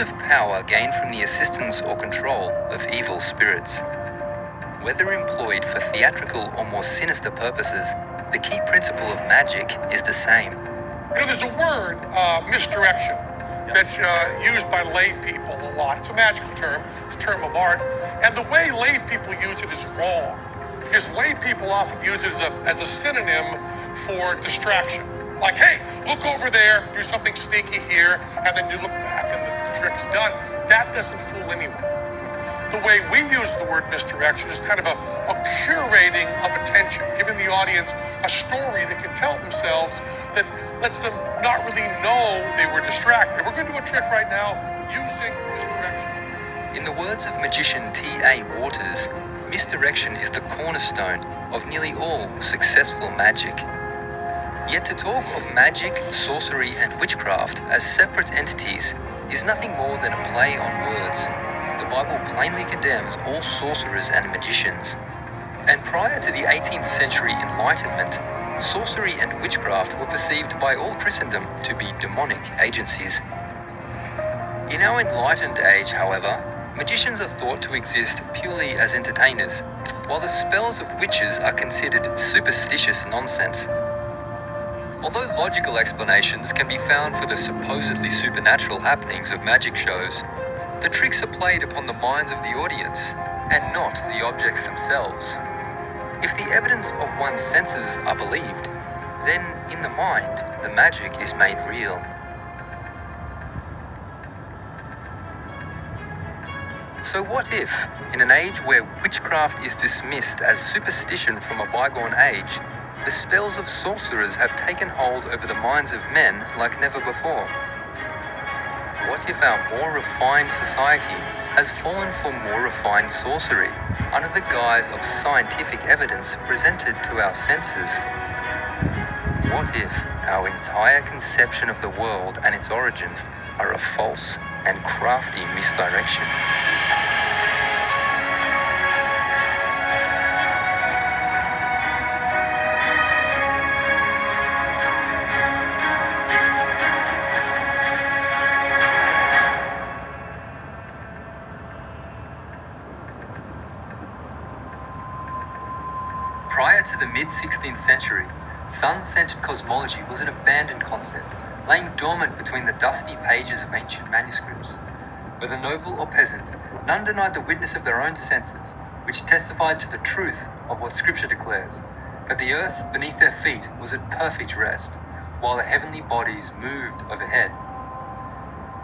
of power gained from the assistance or control of evil spirits. Whether employed for theatrical or more sinister purposes, the key principle of magic is the same. There's a word, misdirection, that's used by lay people a lot. It's a magical term. It's a term of art. And the way lay people use it is wrong. Because lay people often use it as a synonym for distraction. Like, hey, look over there, do something sneaky here, and then you look back and the trick's done. That doesn't fool anyone. The way we use the word misdirection is kind of a curating of attention, giving the audience a story they can tell themselves that lets them not really know they were distracted. We're going to do a trick right now using misdirection. In the words of magician T.A. Waters, misdirection is the cornerstone of nearly all successful magic. Yet to talk of magic, sorcery, and witchcraft as separate entities is nothing more than a play on words. The Bible plainly condemns all sorcerers and magicians. And prior to the 18th century Enlightenment, sorcery and witchcraft were perceived by all Christendom to be demonic agencies. In our enlightened age, however, magicians are thought to exist purely as entertainers, while the spells of witches are considered superstitious nonsense. Although logical explanations can be found for the supposedly supernatural happenings of magic shows, the tricks are played upon the minds of the audience, and not the objects themselves. If the evidence of one's senses are believed, then in the mind, the magic is made real. So what if, in an age where witchcraft is dismissed as superstition from a bygone age, the spells of sorcerers have taken hold over the minds of men like never before? What if our more refined society has fallen for more refined sorcery under the guise of scientific evidence presented to our senses? What if our entire conception of the world and its origins are a false and crafty misdirection? Prior to the mid-16th century, sun-centered cosmology was an abandoned concept, laying dormant between the dusty pages of ancient manuscripts. Whether noble or peasant, none denied the witness of their own senses, which testified to the truth of what Scripture declares, that the earth beneath their feet was at perfect rest, while the heavenly bodies moved overhead.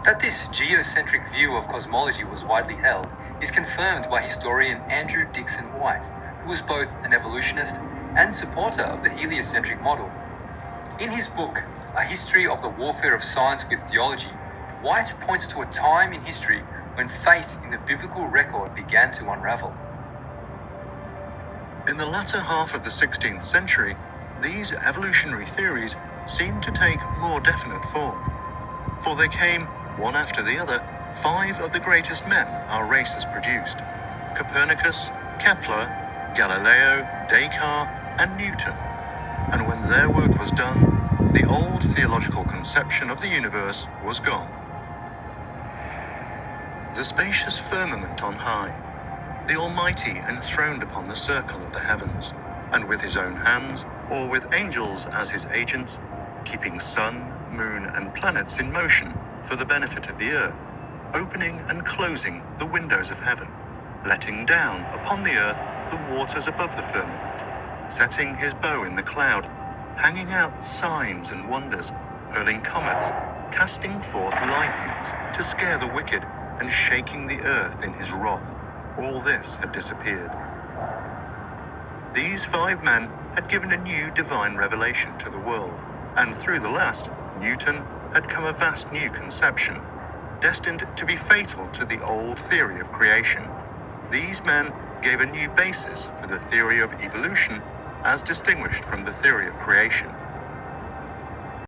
That this geocentric view of cosmology was widely held is confirmed by historian Andrew Dickson White, who was both an evolutionist and supporter of the heliocentric model. In his book, A History of the Warfare of Science with Theology, White points to a time in history when faith in the biblical record began to unravel. In the latter half of the 16th century, these evolutionary theories seemed to take more definite form, for they came, one after the other, 5 of the greatest men our race has produced: Copernicus, Kepler, Galileo, Descartes, and Newton. And when their work was done, the old theological conception of the universe was gone. The spacious firmament on high, the Almighty enthroned upon the circle of the heavens, and with his own hands, or with angels as his agents, keeping sun, moon, and planets in motion for the benefit of the earth, opening and closing the windows of heaven, letting down upon the earth the waters above the firmament, setting his bow in the cloud, hanging out signs and wonders, hurling comets, casting forth lightnings to scare the wicked, and shaking the earth in his wrath. All this had disappeared. These 5 men had given a new divine revelation to the world, and through the last, Newton, had come a vast new conception, destined to be fatal to the old theory of creation. These men gave a new basis for the theory of evolution as distinguished from the theory of creation.